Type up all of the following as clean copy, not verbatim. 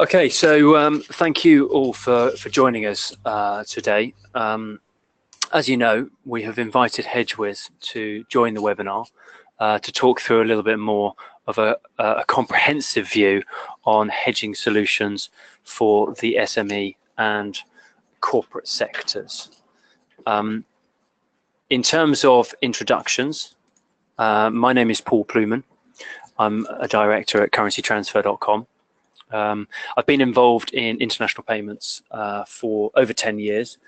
Okay, so thank you all for joining us today. As you know, we have invited HedgeWiz to join the webinar to talk through a little bit more of a comprehensive view on hedging solutions for the SME and corporate sectors. In terms of introductions, my name is Paul Pluman. I'm a director at currencytransfer.com. I've been involved in international payments for over 10 years.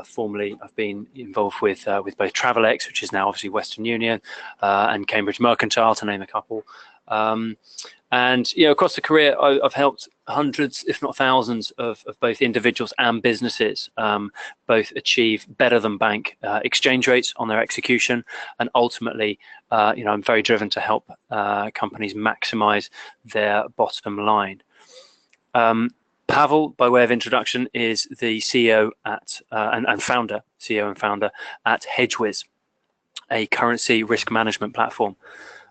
Formerly, I've been involved with both Travelex, which is now obviously Western Union, and Cambridge Mercantile, to name a couple. And across the career, I've helped hundreds, if not thousands, of both individuals and businesses both achieve better than bank exchange rates on their execution, and ultimately, I'm very driven to help companies maximise their bottom line. Pavel, by way of introduction, is the CEO and founder at HedgeWiz, a currency risk management platform.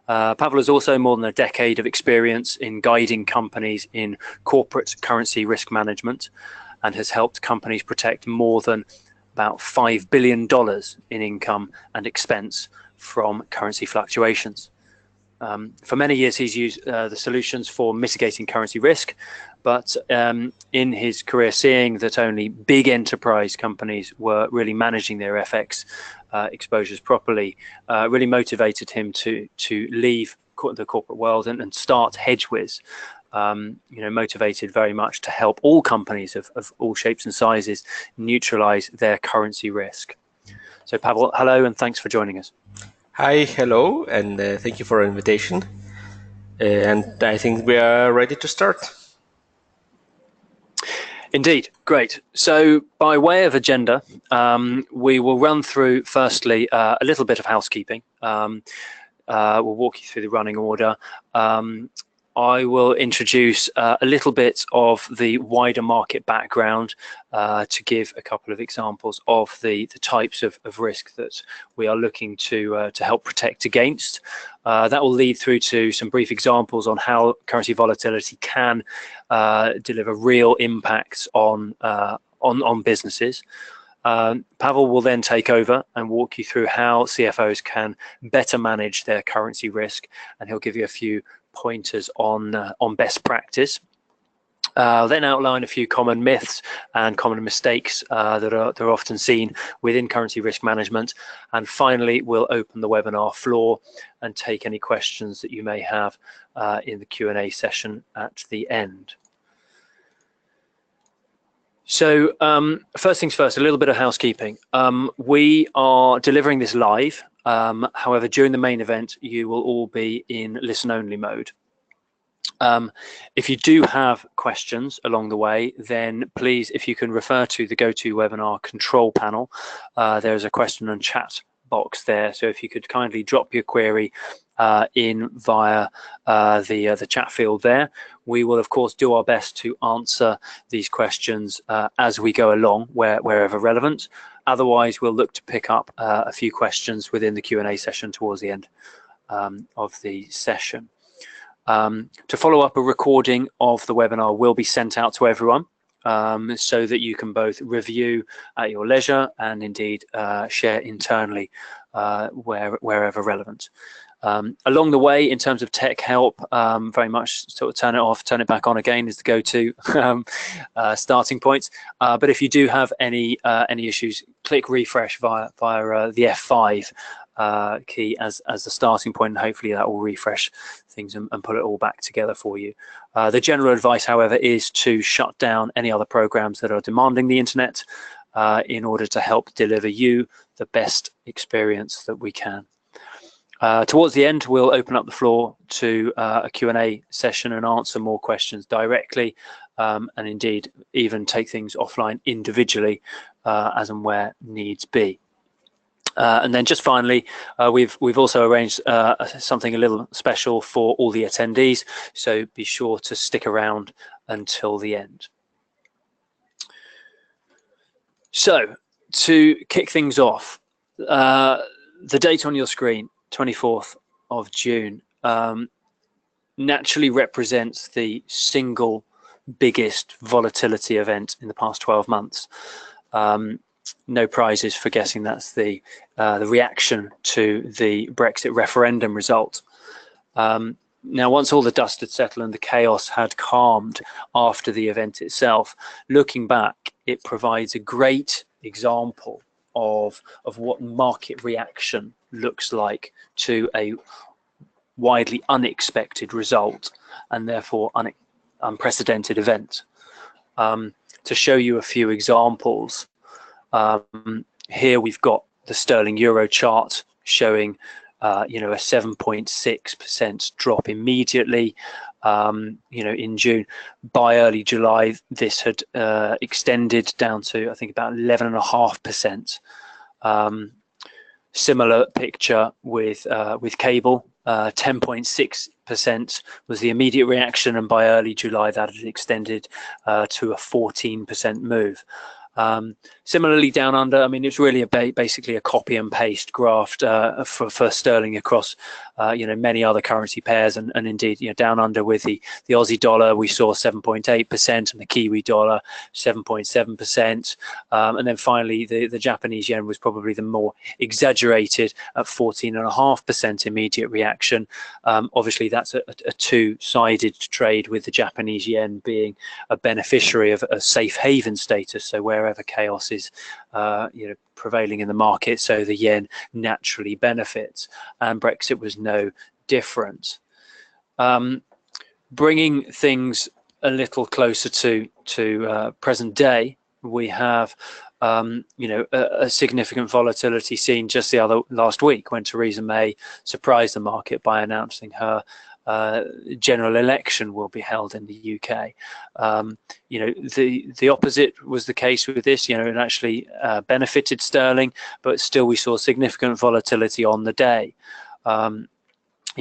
Pavel has also more than a decade of experience in guiding companies in corporate currency risk management, and has helped companies protect more than about $5 billion in income and expense from currency fluctuations. For many years, he's used the solutions for mitigating currency risk, but in his career, seeing that only big enterprise companies were really managing their FX exposures properly, really motivated him to leave the corporate world and start HedgeWiz. Motivated very much to help all companies of all shapes and sizes neutralize their currency risk. So Pavel, hello, and thanks for joining us. Hi, hello, and thank you for the invitation. And I think we are ready to start. Indeed, great. So by way of agenda, we will run through, firstly, a little bit of housekeeping. We'll walk you through the running order. I will introduce a little bit of the wider market background to give a couple of examples of the types of risk that we are looking to help protect against. That will lead through to some brief examples on how currency volatility can deliver real impacts on businesses. Pavel will then take over and walk you through how CFOs can better manage their currency risk, and he'll give you a few pointers on best practice. Then outline a few common myths and common mistakes that are often seen within currency risk management, and finally we'll open the webinar floor and take any questions that you may have in the Q&A session at the end. So first things first, a little bit of housekeeping. We are delivering this live. However, during the main event, you will all be in listen-only mode. If you do have questions along the way, then please, if you can refer to the GoToWebinar control panel, there's a question and chat box there. So if you could kindly drop your query in via the chat field there, we will of course do our best to answer these questions as we go along, wherever relevant. Otherwise, we'll look to pick up a few questions within the Q&A session towards the end of the session. To follow up, a recording of the webinar will be sent out to everyone so that you can both review at your leisure and indeed share internally wherever relevant. Along the way, in terms of tech help, very much sort of turn it off, turn it back on again is the go-to starting point. But if you do have any issues, click refresh via the F5 key as the starting point, and hopefully that will refresh things and put it all back together for you. The general advice, however, is to shut down any other programs that are demanding the internet in order to help deliver you the best experience that we can. Towards the end, we'll open up the floor to a Q&A session and answer more questions directly, and indeed even take things offline individually as and where needs be. And then just finally, we've also arranged something a little special for all the attendees, so be sure to stick around until the end. So to kick things off, the date on your screen, 24th of June, naturally represents the single biggest volatility event in the past 12 months. No prizes for guessing that's the reaction to the Brexit referendum result. Now, once all the dust had settled and the chaos had calmed after the event itself, looking back, it provides a great example of what market reaction looks like to a widely unexpected result and therefore unprecedented event. To show you a few examples, here we've got the sterling euro chart showing a 7.6% drop immediately. In June. By early July, this had extended down to, I think, about 11.5%. Similar picture with cable. 10.6% was the immediate reaction, and by early July, that had extended to a 14% move. Similarly, down under, I mean, it's really basically a copy and paste graph for sterling across, many other currency pairs, and indeed, down under with the Aussie dollar, we saw 7.8%, and the Kiwi dollar 7.7%, and then finally the Japanese yen was probably the more exaggerated at 14.5% immediate reaction. Obviously, that's a two-sided trade, with the Japanese yen being a beneficiary of a safe haven status. So wherever chaos is prevailing in the market, so the yen naturally benefits, and Brexit was no different. Bringing things a little closer to present day, we have a significant volatility seen just last week, when Theresa May surprised the market by announcing her general election will be held in the UK. The opposite was the case with this. It actually benefited sterling, but still we saw significant volatility on the day.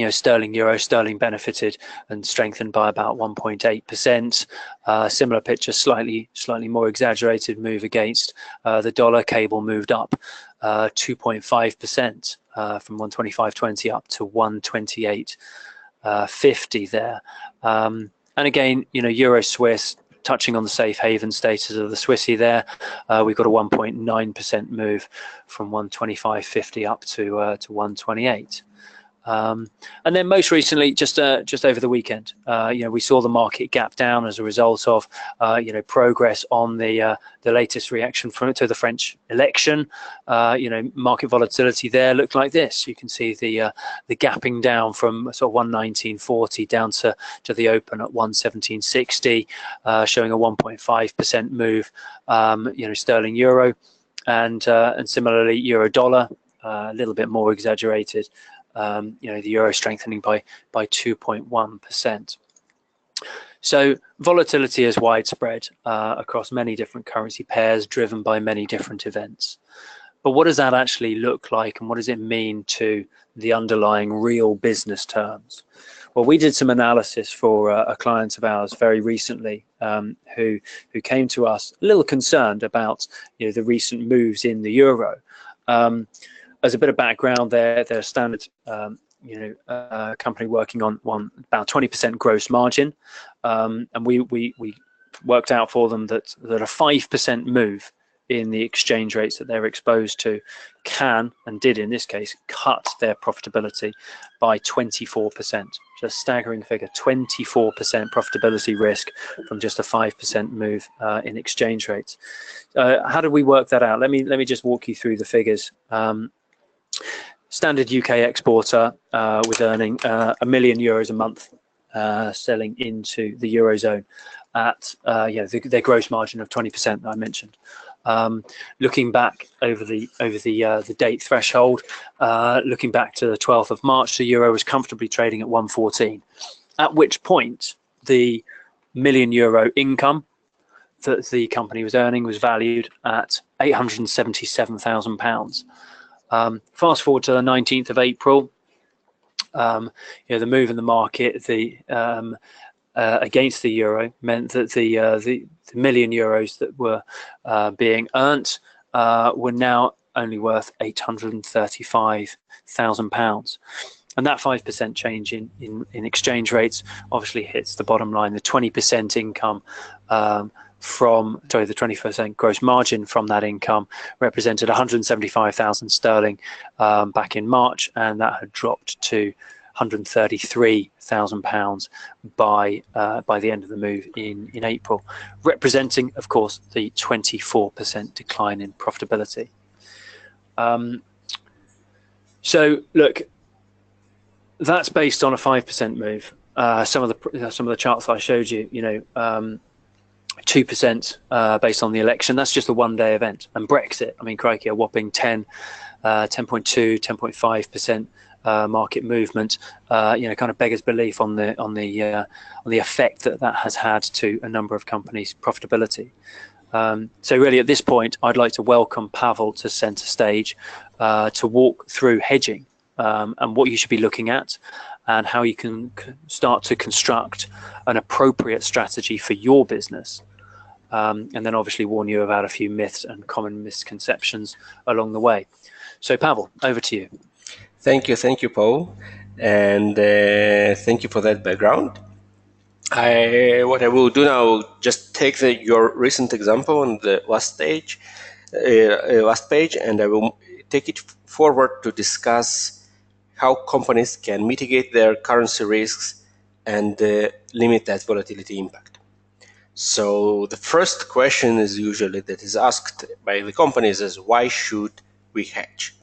Sterling euro, sterling benefited and strengthened by about 1.8%. Similar picture, slightly more exaggerated move against the dollar. Cable moved up 2.5% from 125.20 up to 128.50 there. And again, Euro Swiss, touching on the safe haven status of the Swissy there, we've got a 1.9% move from 125.50 up to 128. And then most recently, just over the weekend, we saw the market gap down as a result of progress on the latest reaction to the French election. Market volatility there looked like this. You can see the gapping down from sort of 119.40 down to the open at 117.60, showing a 1.5% move. Sterling euro, and similarly euro dollar, a little bit more exaggerated. The euro strengthening by 2.1%. So volatility is widespread across many different currency pairs, driven by many different events. But what does that actually look like, and what does it mean to the underlying real business terms? Well, we did some analysis for a client of ours very recently, who came to us a little concerned about the recent moves in the euro. As a bit of background, they're a standard company working on about 20% gross margin, and we worked out for them that a 5% move in the exchange rates that they're exposed to can, and did in this case, cut their profitability by 24%. Just staggering figure, 24% profitability risk from just a 5% move in exchange rates. How did we work that out? Let me just walk you through the figures. Standard UK exporter with earning €1 million a month, selling into the Eurozone at their gross margin of 20% that I mentioned. Looking back over the date threshold, looking back to the 12th of March, the euro was comfortably trading at 114, at which point the €1 million income that the company was earning was valued at £877,000. Fast forward to the 19th of April, the move in the market against the euro meant that the €1 million that were being earned were now only worth £835,000. And that 5% change in exchange rates obviously hits the bottom line. The 20% income the 20% gross margin from that income represented 175,000 sterling back in March, and that had dropped to 133,000 pounds by the end of the move in April, representing, of course, the 24% decline in profitability. So look, that's based on a 5% move. Some of the charts I showed you, 2% based on the election. That's just a one-day event. And Brexit, I mean, crikey, a whopping 10.2, 10.5% market movement. Kind of beggars belief on the effect that has had to a number of companies' profitability. So really, at this point, I'd like to welcome Pavel to centre stage to walk through hedging and what you should be looking at, and how you can start to construct an appropriate strategy for your business. And then obviously warn you about a few myths and common misconceptions along the way. So Pavel, over to you. Thank you, Paul, and thank you for that background. What I will do now, just take your recent example on the last page, and I will take it forward to discuss how companies can mitigate their currency risks and limit that volatility impact. So the first question is usually that is asked by the companies is, why should we hedge?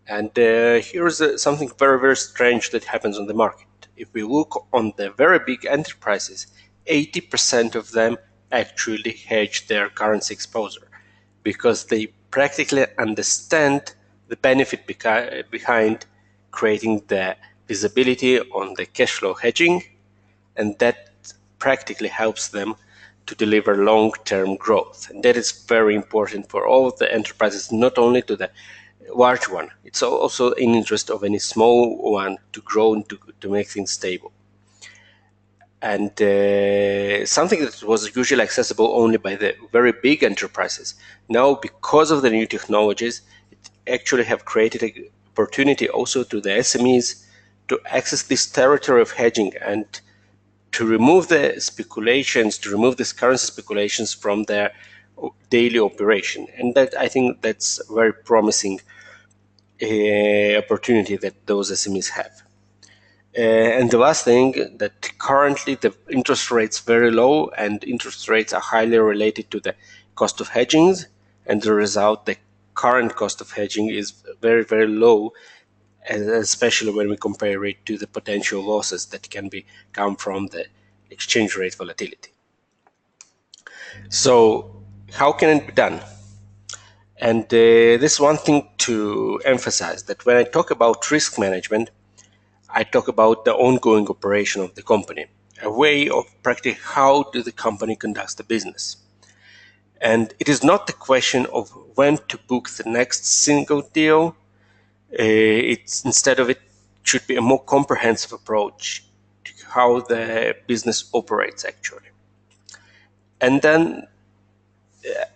And here's something very, very strange that happens on the market. If we look on the very big enterprises, 80% of them actually hedge their currency exposure because they practically understand the benefit behind creating the visibility on the cash flow hedging, and that practically helps them to deliver long-term growth. And that is very important for all of the enterprises, not only to the large one. It's also in interest of any small one to grow and to make things stable. And something that was usually accessible only by the very big enterprises, now because of the new technologies, it actually have created an opportunity also to the SMEs to access this territory of hedging and to remove the speculations, to remove these currency speculations from their daily operation. And that, I think that's a very promising opportunity that those SMEs have. And the last thing, that currently the interest rates very low, and interest rates are highly related to the cost of hedging, and the result, the current cost of hedging is very, very low, especially when we compare it to the potential losses that can come from the exchange rate volatility. So how can it be done? And this one thing to emphasize, that when I talk about risk management, I talk about the ongoing operation of the company, a way of practically how do the company conducts the business. And it is not the question of when to book the next single deal. It's instead of it should be a more comprehensive approach to how the business operates actually. And then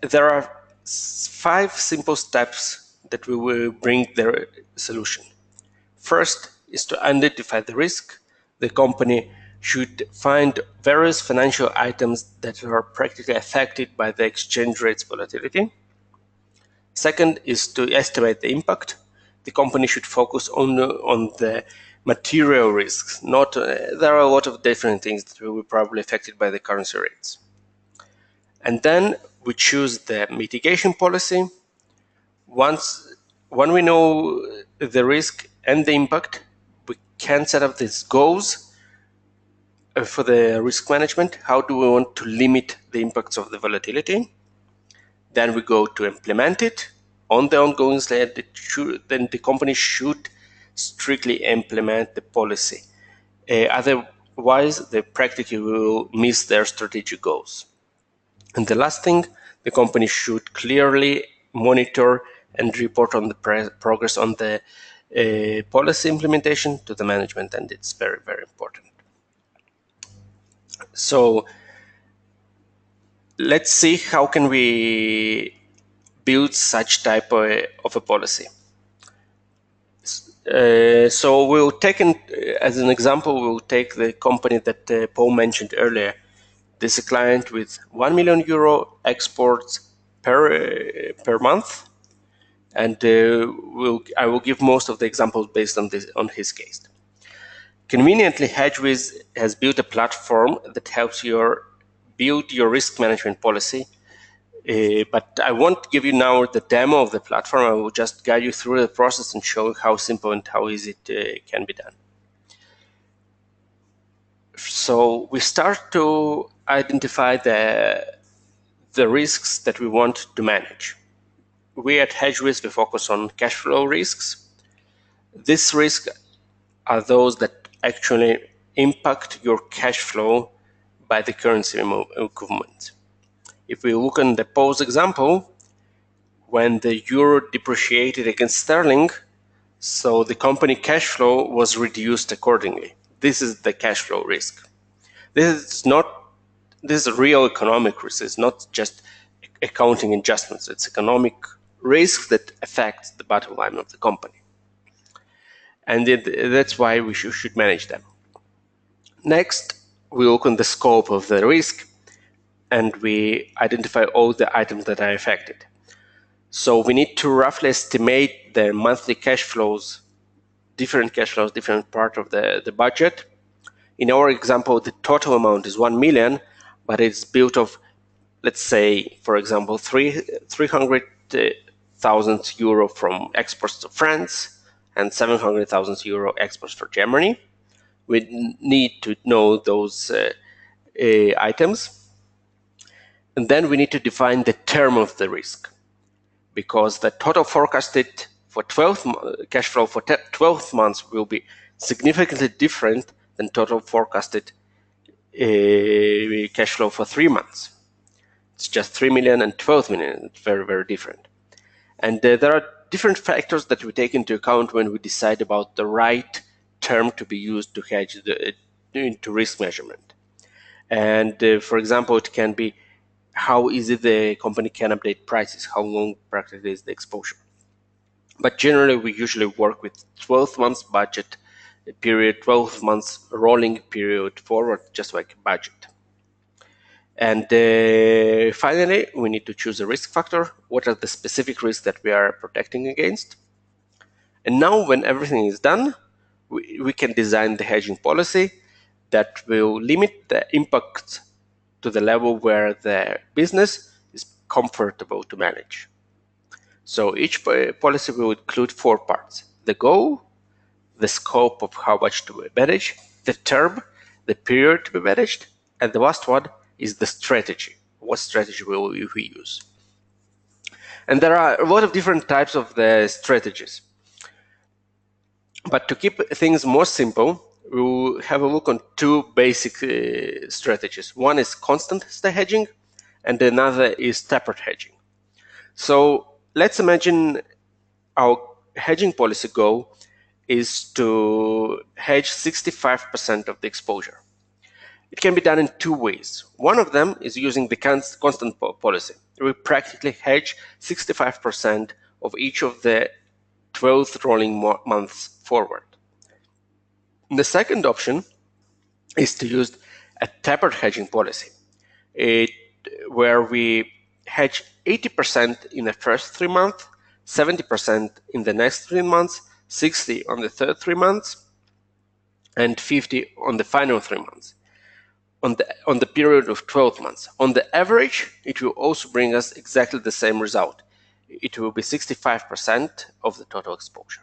there are 5 simple steps that we will bring the solution. First is to identify the risk. The company should find various financial items that are practically affected by the exchange rate's volatility. Second is to estimate the impact. The company should focus on the material risks. There are a lot of different things that will be probably affected by the currency rates. And then we choose the mitigation policy. When we know the risk and the impact, we can set up these goals for the risk management. How do we want to limit the impacts of the volatility? Then we go to implement it on the ongoing slide. Then the company should strictly implement the policy. Otherwise, they practically will miss their strategic goals. And the last thing, the company should clearly monitor and report on the progress on the policy implementation to the management, and it's very, very important. So let's see how can we build such type of a policy. So we'll take as an example, we'll take the company that Paul mentioned earlier. This is a client with 1 million euro exports per month, and I will give most of the examples based on his case. Conveniently, HedgeWiz has built a platform that helps you build your risk management policy. But I won't give you now the demo of the platform. I will just guide you through the process and show how simple and how easy it can be done. So we start to identify the risks that we want to manage. We at HedgeWiz, we focus on cash flow risks. These risks are those that actually impact your cash flow by the currency movement. If we look on the Paul's example, when the euro depreciated against sterling, so the company cash flow was reduced accordingly. This is the cash flow risk. This is a real economic risk. It's not just accounting adjustments. It's economic risk that affects the bottom line of the company. And that's why we should manage them. Next, we look on the scope of the risk and we identify all the items that are affected. So we need to roughly estimate the monthly cash flows, different part of the budget. In our example, the total amount is 1 million, but it's built of, let's say, for example, 300,000 euro from exports to France and 700,000 euro exports for Germany. We need to know those items. And then we need to define the term of the risk, because the total forecasted for 12 cash flow for 12 months will be significantly different than total forecasted cash flow for 3 months. It's just 3 million and 12 million. It's very, very different. And there are different factors that we take into account when we decide about the right term to be used to hedge into risk measurement. And for example, it can be how easy the company can update prices, how long practically is the exposure. But generally, we usually work with 12 months budget period, 12 months rolling period forward, just like a budget. And finally, we need to choose a risk factor. What are the specific risks that we are protecting against? And now when everything is done, we can design the hedging policy that will limit the impact to the level where the business is comfortable to manage. So each policy will include 4 parts: the goal, the scope of how much to manage, the term, the period to be managed, and the last one is the strategy. What strategy will we use? And there are a lot of different types of the strategies. But to keep things more simple, we'll have a look on 2 basic strategies. One is constant hedging, and another is tapered hedging. So let's imagine our hedging policy goal is to hedge 65% of the exposure. It can be done in 2 ways. One of them is using the constant policy. We practically hedge 65% of each of the 12 rolling months forward. The second option is to use a tapered hedging policy, where we hedge 80% in the first 3 months, 70% in the next 3 months, 60 on the third 3 months, and 50 on the final 3 months, on the period of 12 months. On the average, it will also bring us exactly the same result. It will be 65% of the total exposure.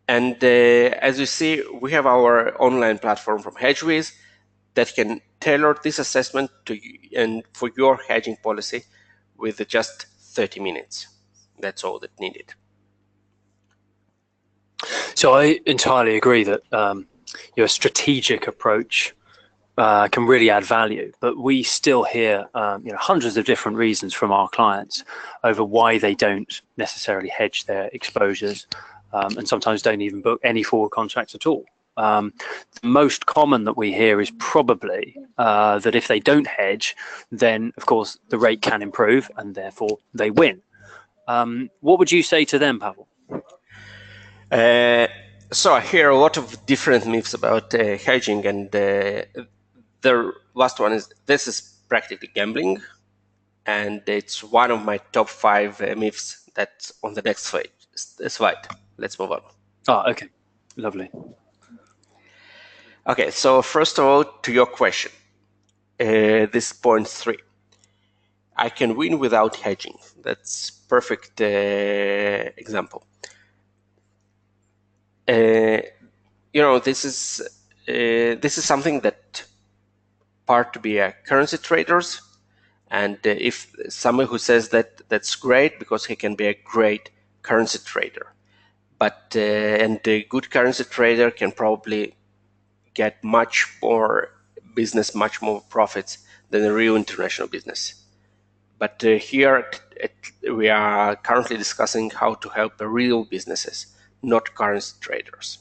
And as you see, we have our online platform from HedgeWiz that can tailor this assessment to and for your hedging policy with just 30 minutes. That's all that needed. So I entirely agree that your strategic approach can really add value, but we still hear hundreds of different reasons from our clients over why they don't necessarily hedge their exposures, and sometimes don't even book any forward contracts at all. The most common that we hear is probably that if they don't hedge, then of course the rate can improve and therefore they win. What would you say to them, Pavel? So I hear a lot of different myths about hedging, and the last one is this is practically gambling, and it's one of my top 5 myths that's on the next slide. Let's move on. Okay, lovely. Okay, so first of all, to your question, this point 3. I can win without hedging. That's perfect example. This is something that part to be currency traders, and if someone who says that, that's great, because he can be a great currency trader. But and a good currency trader can probably get much more business, much more profits than a real international business. But here we are currently discussing how to help real businesses, not currency traders.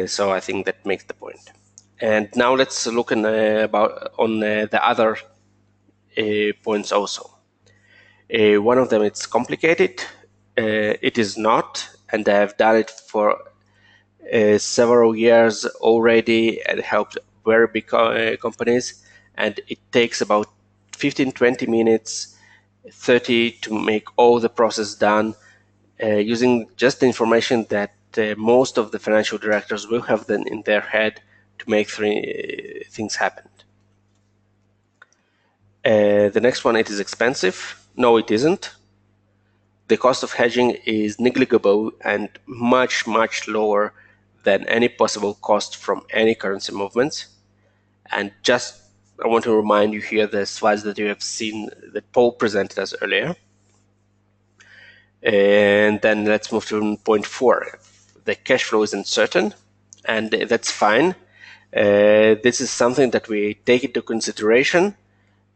So I think that makes the point. And now let's look on the other points also. One of them, it's complicated. It is not, and I have done it for several years already and helped very big companies, and it takes about 15-20 minutes, 30 to make all the process done using just the information that most of the financial directors will have then in their head to make things happen. The next one, it is expensive. No, it isn't. The cost of hedging is negligible and much, much lower than any possible cost from any currency movements. And just, I want to remind you here the slides that you have seen that Paul presented us earlier. And then let's move to point 4. The cash flow is uncertain, and that's fine. This is something that we take into consideration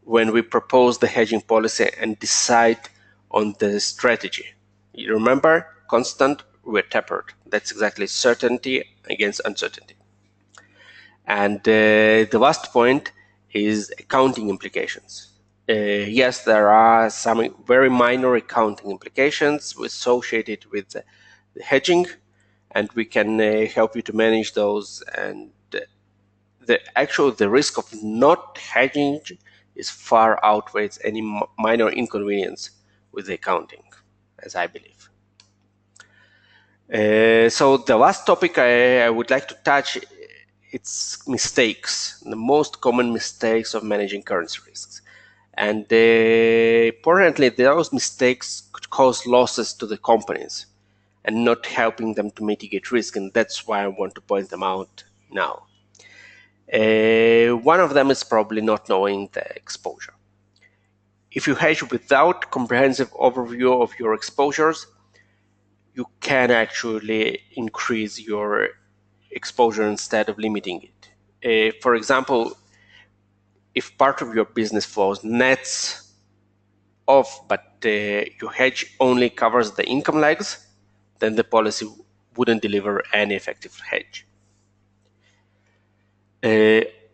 when we propose the hedging policy and decide on the strategy. You remember, constant, we're tapered. That's exactly certainty against uncertainty. And the last point is accounting implications. Yes, there are some very minor accounting implications associated with the hedging, and we can help you to manage those. And the risk of not hedging is far outweighs any minor inconvenience with the accounting, as I believe. So the last topic I would like to touch, it's mistakes, the most common mistakes of managing currency risks. And importantly, those mistakes could cause losses to the companies and not helping them to mitigate risk, and that's why I want to point them out now. One of them is probably not knowing the exposure. If you hedge without comprehensive overview of your exposures, you can actually increase your exposure instead of limiting it. For example, if part of your business flows nets off, but your hedge only covers the income legs, then the policy wouldn't deliver any effective hedge.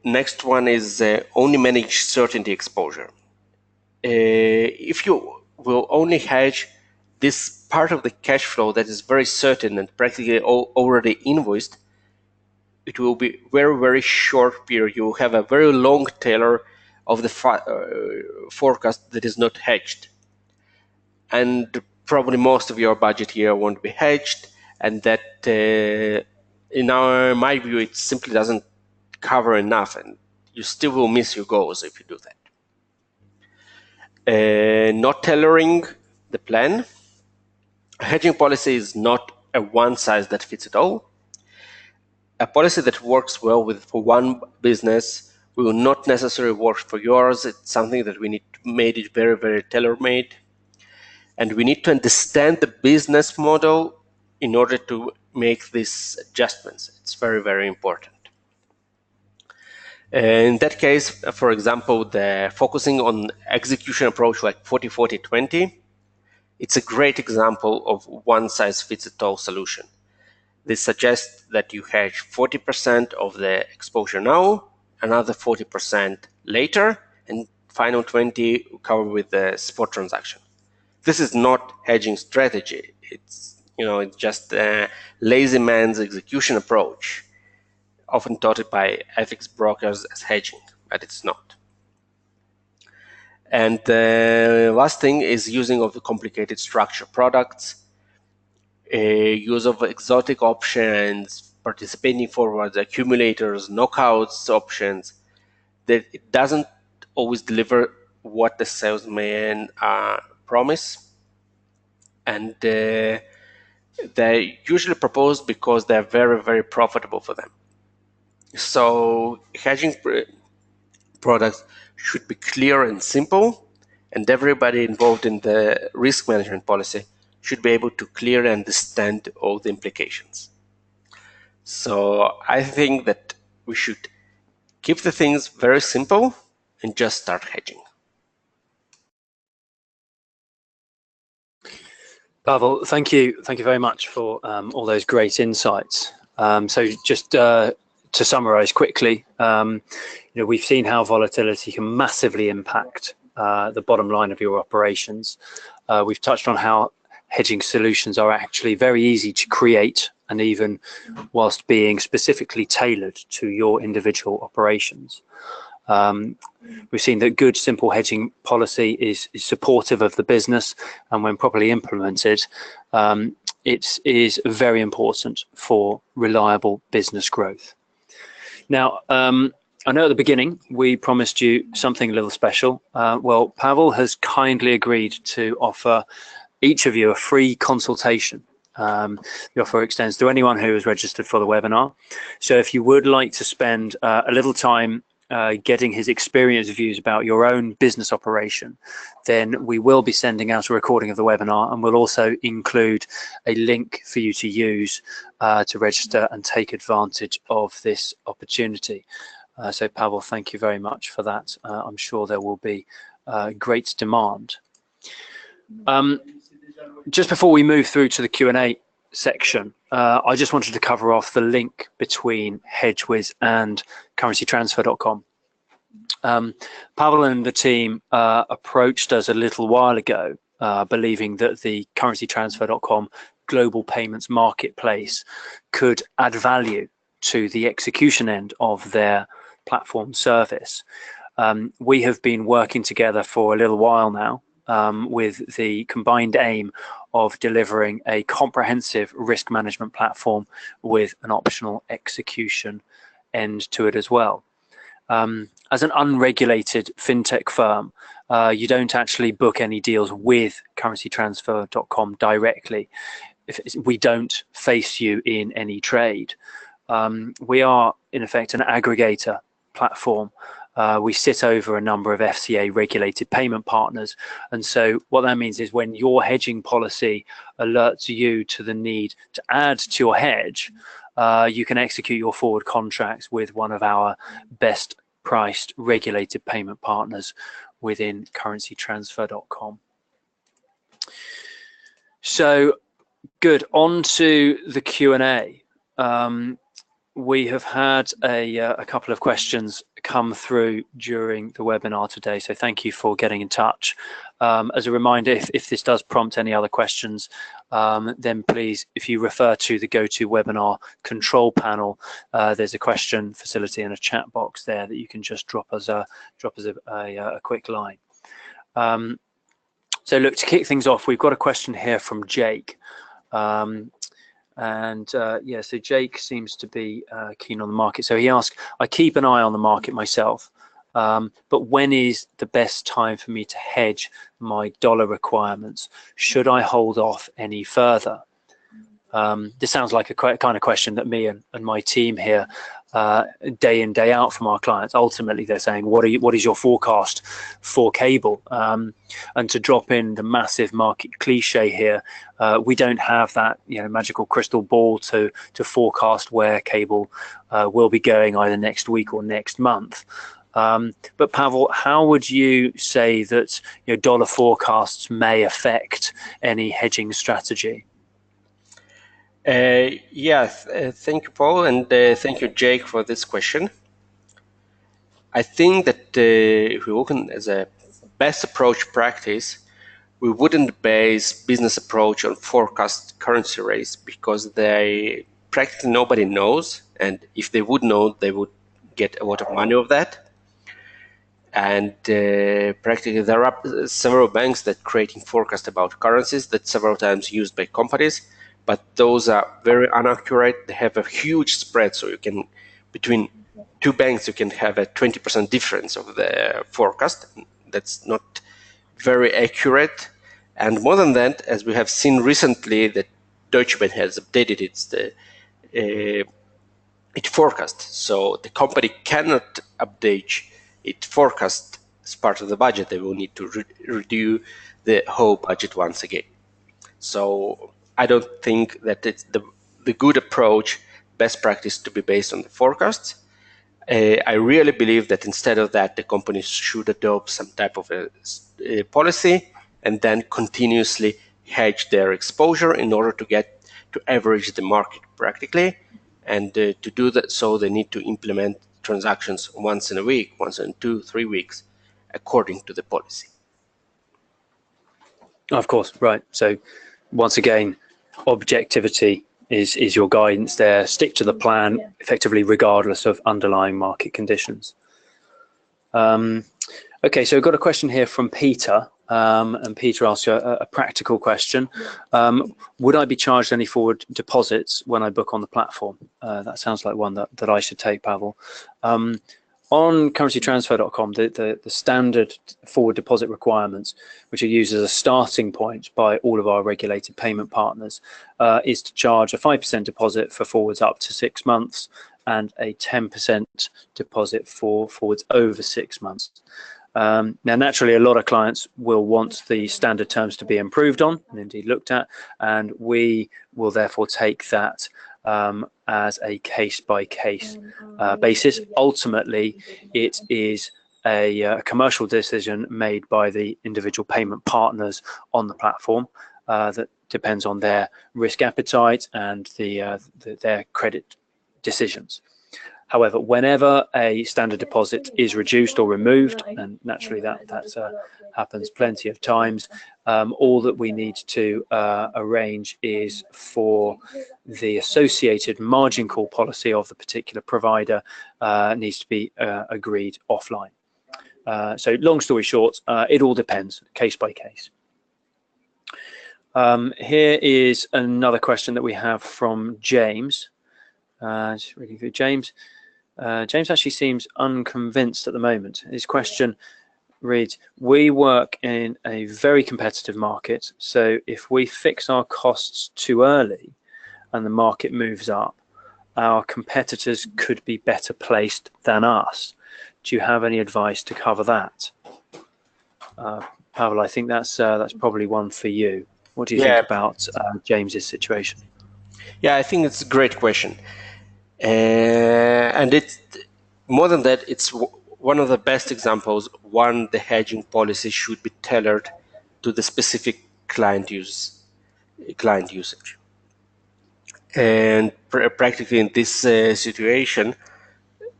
Next one is only manage certainty exposure. If you will only hedge this part of the cash flow that is very certain and practically already invoiced, it will be very, very short period. You will have a very long tail of the forecast that is not hedged. And probably most of your budget here won't be hedged, and that, in my view, it simply doesn't cover enough, and you still will miss your goals if you do that. Not tailoring the plan. A hedging policy is not a one size that fits it all. A policy that works well for one business will not necessarily work for yours. It's something that we need to make it very, very tailor-made. And we need to understand the business model in order to make these adjustments. It's very, very important. In that case, for example, the focusing on execution approach like 40-40-20, it's a great example of one-size-fits-it-all solution. This suggests that you hedge 40% of the exposure now, another 40% later, and final 20 cover with the spot transaction. This is not hedging strategy. It's It's just a lazy man's execution approach, often touted by FX brokers as hedging, but it's not. And the last thing is using of the complicated structured products, use of exotic options, participating forwards, accumulators, knockouts options, that it doesn't always deliver what the salesman promise. And they're usually proposed because they're very, very profitable for them. So hedging products should be clear and simple, and everybody involved in the risk management policy should be able to clearly understand all the implications. So I think that we should keep the things very simple and just start hedging. Pavel, thank you very much for all those great insights. So just to summarize quickly, we've seen how volatility can massively impact the bottom line of your operations. We've touched on how hedging solutions are actually very easy to create, and even whilst being specifically tailored to your individual operations. We've seen that good, simple hedging policy is supportive of the business, and when properly implemented, it is very important for reliable business growth. Now, I know at the beginning we promised you something a little special. Well, Pavel has kindly agreed to offer each of you a free consultation. The offer extends to anyone who is registered for the webinar. So if you would like to spend a little time getting his experience views about your own business operation, then we will be sending out a recording of the webinar, and we'll also include a link for you to use to register and take advantage of this opportunity. So Pavel, thank you very much for that. I'm sure there will be great demand. Just before we move through to the Q&A section, I just wanted to cover off the link between HedgeWiz and currencytransfer.com. Pavel and the team approached us a little while ago, believing that the currencytransfer.com global payments marketplace could add value to the execution end of their platform service. We have been working together for a little while now, with the combined aim of delivering a comprehensive risk management platform with an optional execution end to it as well. As an unregulated fintech firm, you don't actually book any deals with currencytransfer.com directly. We don't face you in any trade. We are, in effect, an aggregator platform. We sit over a number of FCA regulated payment partners. And so what that means is when your hedging policy alerts you to the need to add to your hedge, you can execute your forward contracts with one of our best priced regulated payment partners within currencytransfer.com. So good, on to the Q&A. We have had a couple of questions come through during the webinar today, so thank you for getting in touch. As a reminder, if this does prompt any other questions, then please, if you refer to the GoToWebinar control panel, there's a question facility and a chat box there that you can just drop us a quick line. So look, to kick things off, we've got a question here from Jake. Yeah, so Jake seems to be keen on the market. So he asked, I keep an eye on the market myself, but when is the best time for me to hedge my dollar requirements? Should I hold off any further? This sounds like a kind of question that me and my team here day in, day out from our clients. Ultimately, they're saying, what is your forecast for cable? And to drop in the massive market cliche here, we don't have that magical crystal ball to forecast where cable will be going either next week or next month. But Pavel, how would you say that dollar forecasts may affect any hedging strategy? Thank you, Paul, and thank you, Jake, for this question. I think that if we look at as a best approach practice, we wouldn't base business approach on forecast currency rates because they practically nobody knows, and if they would know, they would get a lot of money of that. And practically there are several banks that creating forecasts about currencies that several times used by companies, but those are very inaccurate. They have a huge spread, so you can, between two banks, you can have a 20% difference of the forecast. That's not very accurate. And more than that, as we have seen recently, that Deutsche Bank has updated its forecast. So the company cannot update its forecast as part of the budget. They will need to redo the whole budget once again. So I don't think that it's the good approach, best practice to be based on the forecasts. I really believe that instead of that, the companies should adopt some type of a policy and then continuously hedge their exposure in order to get to average the market practically. And to do that, so they need to implement transactions once in a week, once in 2-3 weeks, according to the policy. Of course, right. So once again, objectivity is your guidance there. Stick to the plan, effectively, regardless of underlying market conditions. Okay, so we've got a question here from Peter, and Peter asks a practical question. Would I be charged any forward deposits when I book on the platform? That sounds like one that I should take, Pavel. On currencytransfer.com, the standard forward deposit requirements, which are used as a starting point by all of our regulated payment partners, is to charge a 5% deposit for forwards up to 6 months and a 10% deposit for forwards over 6 months. Now, naturally, a lot of clients will want the standard terms to be improved on and indeed looked at, and we will therefore take that as a case-by-case basis. Ultimately, it is a commercial decision made by the individual payment partners on the platform that depends on their risk appetite and their credit decisions. However, whenever a standard deposit is reduced or removed, and naturally that happens plenty of times, all that we need to arrange is for the associated margin call policy of the particular provider needs to be agreed offline. So long story short, it all depends, case by case. Here is another question that we have from James. Just reading through James. James actually seems unconvinced at the moment. His question reads, we work in a very competitive market, so if we fix our costs too early and the market moves up, our competitors could be better placed than us. Do you have any advice to cover that? Pavel, I think that's probably one for you. What do you think about James's situation? Yeah, I think it's a great question. And it's more than that, it's one of the best examples. One, the hedging policy should be tailored to the specific client usage. And practically in this situation,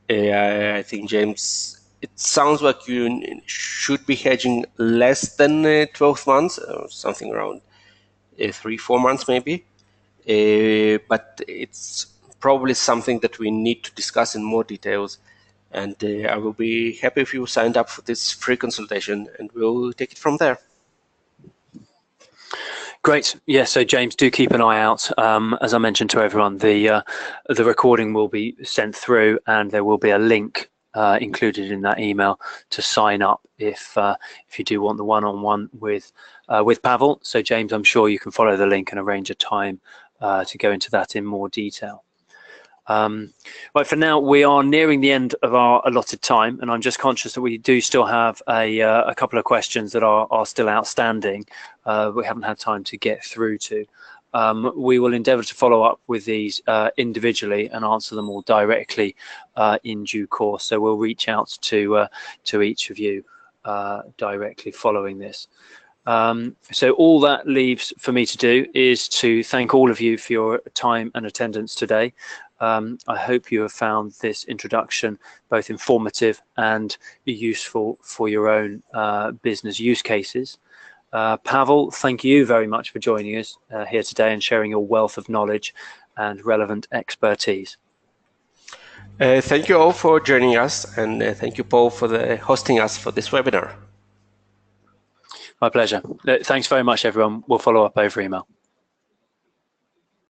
I think, James, it sounds like you should be hedging less than 12 months, or something around 3-4 months maybe. But it's probably something that we need to discuss in more details, and I will be happy if you signed up for this free consultation, and we'll take it from there. Great. Yeah, so James, do keep an eye out. As I mentioned to everyone, the recording will be sent through, and there will be a link included in that email to sign up if you do want the one-on-one with Pavel. So James, I'm sure you can follow the link and arrange a time to go into that in more detail. Right, for now, we are nearing the end of our allotted time, and I'm just conscious that we do still have a couple of questions that are still outstanding. We haven't had time to get through to. We will endeavour to follow up with these individually and answer them all directly in due course. So we'll reach out to each of you directly following this. So all that leaves for me to do is to thank all of you for your time and attendance today. I hope you have found this introduction both informative and useful for your own business use cases. Pavel, thank you very much for joining us here today and sharing your wealth of knowledge and relevant expertise. Thank you all for joining us, and thank you, Paul, for hosting us for this webinar. My pleasure. Thanks very much, everyone. We'll follow up over email.